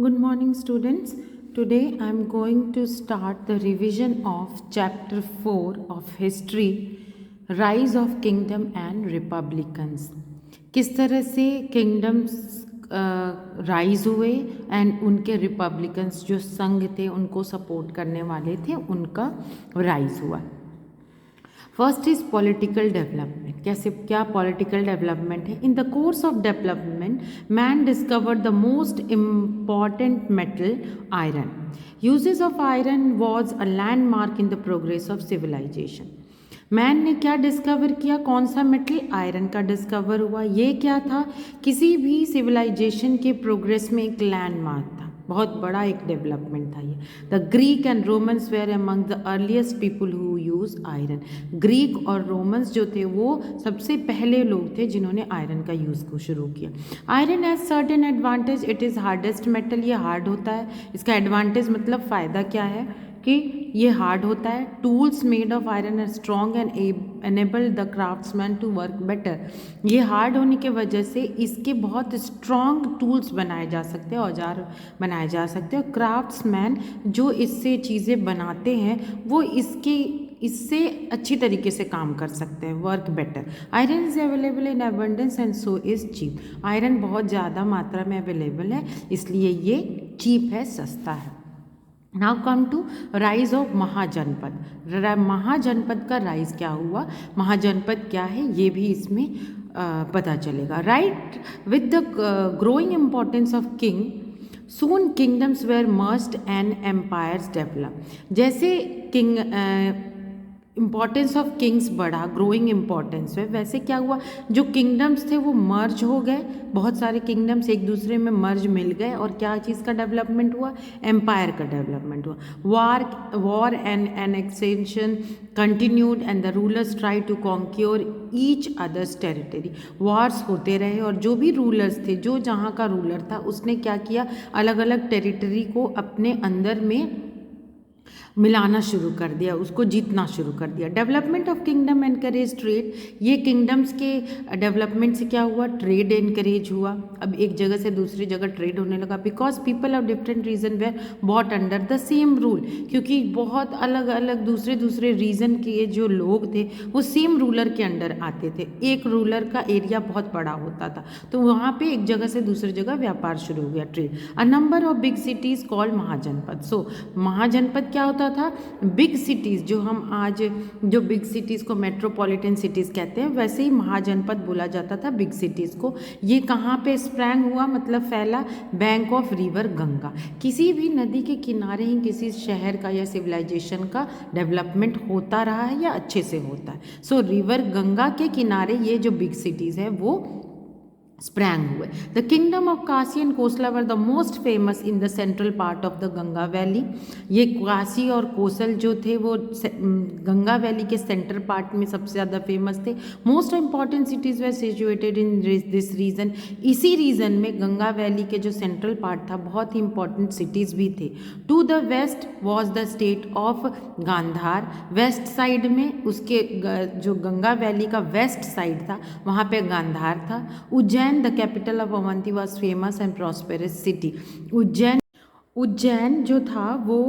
Good morning, students. Today I am going to start the revision of chapter 4 of History, Rise of Kingdom and Republicans. किस तरह से kingdoms rise हुए and उनके Republicans जो संघ थे उनको सपोर्ट करने वाले थे उनका राइज हुआ. First is political development. कैसे क्या पॉलिटिकल डेवलपमेंट है? In the course of development man discovered the most important metal iron. Uses of iron was a landmark in the progress of civilization. Man ने क्या discover किया? कौन सा metal? Iron का discover हुआ. ये क्या था? किसी भी सिविलाइजेशन के प्रोग्रेस में एक लैंडमार्क था, बहुत बड़ा एक डेवलपमेंट था ये. The Greek and Romans were among the earliest people who use iron. Greek और रोमन्स जो थे वो सबसे पहले लोग थे जिन्होंने आयरन का यूज़ को शुरू किया. Iron has certain advantage. It is hardest metal. ये हार्ड होता है. इसका एडवांटेज मतलब फ़ायदा क्या है कि ये हार्ड होता है. Tools made of iron are strong and enable the craftsman to work better. ये हार्ड होने की वजह से इसके बहुत स्ट्रॉन्ग टूल्स बनाए जा सकते हैं, औजार बनाए जा सकते हैं. और क्राफ्ट्समैन जो इससे चीज़ें बनाते हैं वो इससे अच्छी तरीके से काम कर सकते हैं, work better. Iron is available in abundance and so is cheap. Iron बहुत ज़्यादा मात्रा में अवेलेबल है, इसलिए ये चीप है, सस्ता है. Now come to rise of Mahajanapada. Mahajanapada का राइज क्या हुआ, महाजनपद क्या है, ये भी इसमें पता चलेगा. Right with the growing importance of king soon kingdoms were merged and empires developed. जैसे किंग इम्पॉर्टेंस ऑफ किंग्स बढ़ा, ग्रोइंग इम्पॉर्टेंस है, वैसे क्या हुआ, जो किंगडम्स थे वो मर्ज हो गए. बहुत सारे किंगडम्स एक दूसरे में मर्ज मिल गए और क्या चीज़ का डेवलपमेंट हुआ? एम्पायर का डेवलपमेंट हुआ. War and annexation continued and the rulers try to conquer each others territory. Wars होते रहे और जो भी रूलर्स थे, जो जहाँ का रूलर था उसने क्या किया, अलग अलग टेरिटरी को अपने अंदर में मिलाना शुरू कर दिया, उसको जीतना शुरू कर दिया. Development of kingdom encourage trade. ये किंगडम्स के डेवलपमेंट से क्या हुआ? ट्रेड एनकरेज हुआ. अब एक जगह से दूसरी जगह ट्रेड होने लगा. Because people of different region were bought under the same rule. क्योंकि बहुत अलग अलग दूसरे रीजन के जो लोग थे वो सेम रूलर के अंडर आते थे. एक रूलर का एरिया बहुत बड़ा होता था, तो वहाँ पे एक जगह से दूसरी जगह व्यापार शुरू हो गया, trade. A number of big cities called Mahajanapada. So Mahajanapada क्या होता था? Big cities. जो हम आज जो बिग सिटीज़ को मेट्रोपॉलिटन सिटीज़ कहते हैं, वैसे ही महाजनपद बोला जाता था बिग सिटीज़ को. ये कहाँ पे स्प्रैंग हुआ, मतलब फैला? Bank of river Ganga. किसी भी नदी के किनारे ही किसी शहर का या सिविलाइजेशन का डेवलपमेंट होता रहा है या अच्छे से होता है. सो रिवर गंगा के किनारे ये जो बिग सिटीज़ है वो sprang हुए. The kingdom of Kashi and Kosala were the most famous in the central part of the Ganga valley. ये काशी और कोसल जो थे वो गंगा वैली के सेंट्रल पार्ट में सबसे ज़्यादा फेमस थे. Most important cities were situated in this region. इसी रीजन में गंगा वैली के जो सेंट्रल पार्ट था बहुत ही इंपॉर्टेंट सिटीज़ भी थे. To the west was the state of Gandhara. West side में उसके जो गंगा वैली का वेस्ट साइड था वहाँ पे गांधार था. Ujjain the capital of Avanti was famous and prosperous city. Ujjain जो था वो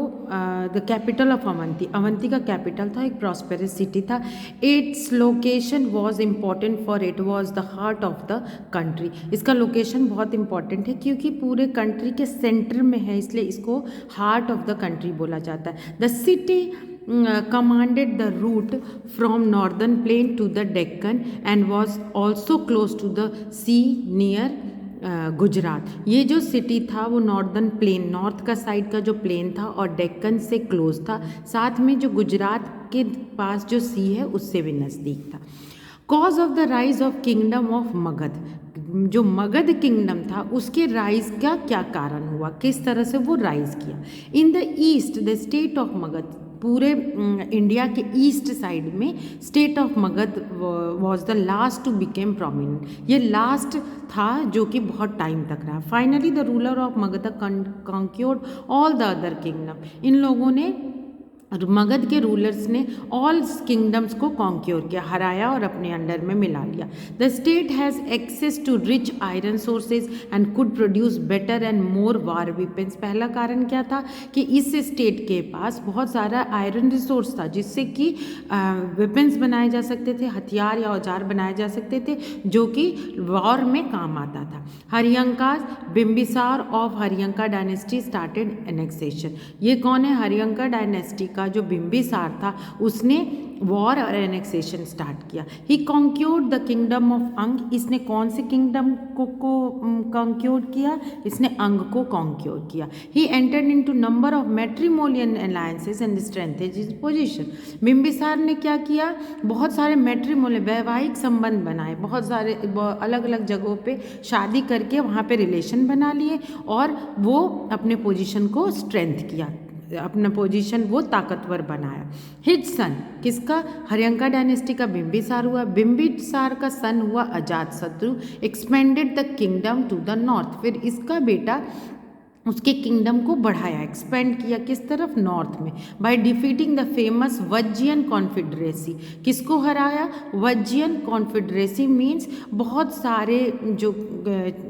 the capital of Avanti, Avanti का कैपिटल था, एक प्रॉस्पेरस सिटी था. Its location was important for it was the heart of the country. इसका लोकेशन बहुत इंपॉर्टेंट है क्योंकि पूरे कंट्री के सेंटर में है, इसलिए इसको हार्ट ऑफ द कंट्री बोला जाता है. The city commanded the route from northern plain to the Deccan and was also close to the sea near Gujarat. ये जो सिटी था वो नॉर्दर्न प्लेन, नॉर्थ का साइड का जो प्लेन था और डेक्कन से क्लोज था, साथ में जो गुजरात के पास जो सी है उससे भी नज़दीक था. Cause of the rise of kingdom of Magadh. जो मगध किंगडम था उसके राइज का क्या कारण हुआ, किस तरह से वो राइज किया? In the east the state of Magadh. पूरे इंडिया के ईस्ट साइड में state of Magadh was the last to became prominent. ये लास्ट था जो कि बहुत टाइम तक रहा. Finally the ruler of Magadh conquered all the other kingdom. इन लोगों ने मगध के रूलर्स ने ऑल किंगडम्स को कॉन्क्योर किया, हराया और अपने अंडर में मिला लिया। The state has access to rich iron sources and could produce better and more war weapons. पहला कारण क्या था कि इस स्टेट के पास बहुत सारा आयरन रिसोर्स था जिससे कि वेपन्स बनाए जा सकते थे, हथियार या औजार बनाए जा सकते थे जो कि वॉर में काम आता था। Haryanka Bimbisara of Haryanka dynasty started annexation. ये कौन है? हरियंका डायनेस्टी का जो बिम्बिसार था उसने वॉर और एनेक्सेशन स्टार्ट किया। ही कॉन्क्योर्ड द किंगडम ऑफ अंग। इसने कौन से किंगडम को कॉन्क्योर किया? इसने अंग को कॉन्क्योर किया। He entered into number of matrimonial alliances and strengthened his position. Bimbisara ने क्या किया? बहुत सारे मैट्रिमोनियल वैवाहिक संबंध बनाए, बहुत सारे अलग अलग जगहों पे शादी करके वहाँ पे रिलेशन बना लिए और वो अपने पोजीशन को स्ट्रेंथ किया, अपना पोजीशन वो ताकतवर बनाया। हिज सन, किसका? हरियंका डायनेस्टी का बिम्बिसार हुआ। बिम्बिसार का सन हुआ Ajatashatru. Expanded the kingdom to the north. फिर इसका बेटा उसके किंगडम को बढ़ाया, एक्सपेंड किया, किस तरफ? नॉर्थ में, by defeating the famous Vajjian confederacy. किसको हराया? वज्जियन कॉन्फेडरेसी मीन्स बहुत सारे जो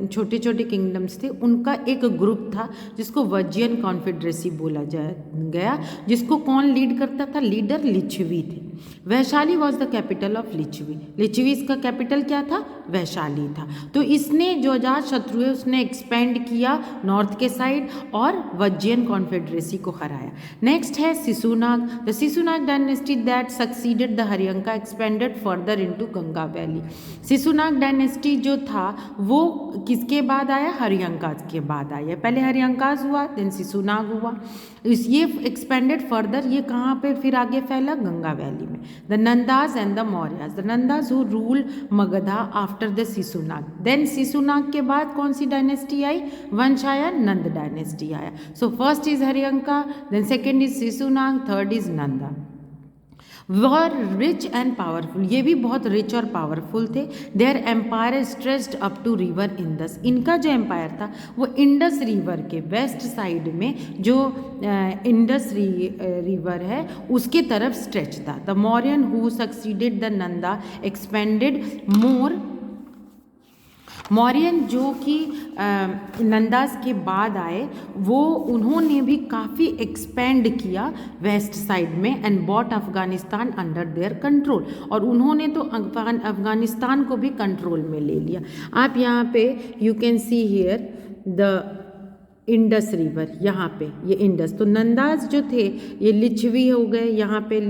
छोटे छोटे किंगडम्स थे उनका एक ग्रुप था जिसको वज्जियन कॉन्फेडरेसी बोला गया, जिसको कौन लीड करता था? लीडर लिच्छवी थे। Vaishali was the capital of Licchavi. Licchavi इसका कैपिटल क्या था? वैशाली था। तो इसने जो अजातशत्रु है उसने एक्सपेंड किया नॉर्थ के साइड और वज्जियन कॉन्फेडरेसी को हराया। नेक्स्ट है Sisunaga. The Sisunaga dynasty that succeeded the Haryanka expanded further into Ganga valley. Sisunaga dynasty जो था वो किसके बाद आया? हरियंका के बाद आया। पहले हरियंकास हुआ, देन सिसुनाग हुआ। ये एक्सपेंडेड फर्दर, ये कहाँ पे फिर आगे फैला? गंगा वैली में। The Nandas and the Mauryas. The Nandas who rule Magadha after the Sisunaga. Then Sisunaga के बाद कौन सी डायनेस्टी आई? वंश आया, नंद डायनेस्टी आया। So first is Haryanka, then second is Sisunaga, third is Nanda. Were rich and powerful, ये भी बहुत रिच और पावरफुल थे। Their empire stretched up to river Indus. इनका जो एम्पायर था वो इंडस रिवर के वेस्ट साइड में जो इंडस रिवर है उसके तरफ स्ट्रेच था। The Mauryan who succeeded the Nanda expanded more. Mauryan जो कि नंदास के बाद आए वो उन्होंने भी काफ़ी एक्सपेंड किया वेस्ट साइड में and bought Afghanistan under their control. और उन्होंने तो अफगानिस्तान को भी कंट्रोल में ले लिया। आप यहाँ पे you can see here the Indus river, यहाँ पे ये इंडस। तो नंदास जो थे ये लिच्छवी हो गए। यहाँ पे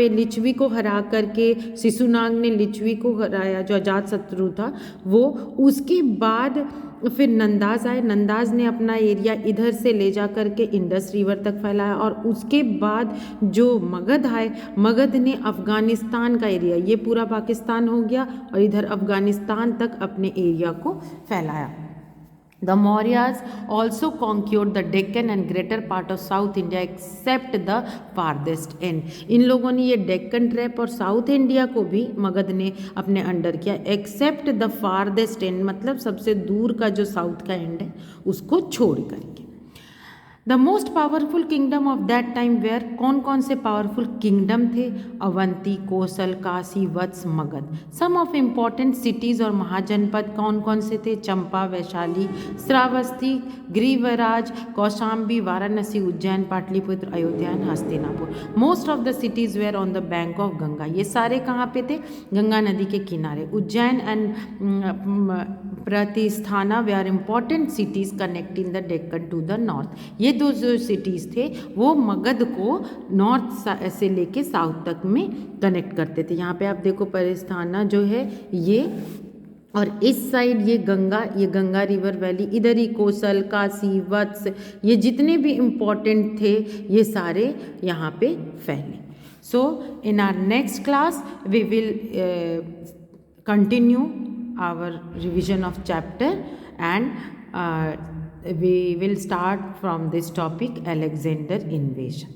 लिच्छवी को हरा करके सिसुनाग ने लिच्छवी को हराया जो अजातशत्रु था वो। उसके बाद फिर नंदास आए। नंदास ने अपना एरिया इधर से ले जा करके इंडस रिवर तक फैलाया और उसके बाद जो मगध आए, मगध ने अफगानिस्तान का एरिया, ये पूरा पाकिस्तान हो गया और इधर अफगानिस्तान तक अपने एरिया को फैलाया। The Mauryas also conquered the Deccan and greater part of South India except the farthest end. इन लोगों ने ये डेक्कन ट्रैप और साउथ इंडिया को भी मगध ने अपने अंडर किया, एक्सेप्ट द फारदेस्ट एंड, मतलब सबसे दूर का जो साउथ का एंड है उसको छोड़ करके। The most powerful kingdom of that time were, कौन कौन से पावरफुल किंगडम थे? Avanti, Kaushal, Kashi, Vatsa, Magadha. Some of important cities और महाजनपद कौन कौन से थे? चंपा, वैशाली, श्रावस्ती, ग्रीवराज, Kaushambi, Varanasi, Ujjain, Pataliputra, Ayodhya and Hastinapur. Most of the cities were on the bank of Ganga. ये सारे कहाँ पे थे? गंगा नदी के किनारे। उज्जैन एंड प्रतिस्थाना वे are important cities connecting the Deccan to the north. ये दो जो सिटीज़ थे वो मगध को नॉर्थ से लेके साउथ तक में कनेक्ट करते थे। यहाँ पे आप देखो परिस्थाना जो है ये, और इस साइड ये गंगा रिवर वैली, इधर ही कौशल, काशी, वत्स, ये जितने भी इम्पोर्टेंट थे ये सारे यहाँ पे फैले। So in our next class we will continue our revision of chapter and we will start from this topic, Alexander invasion.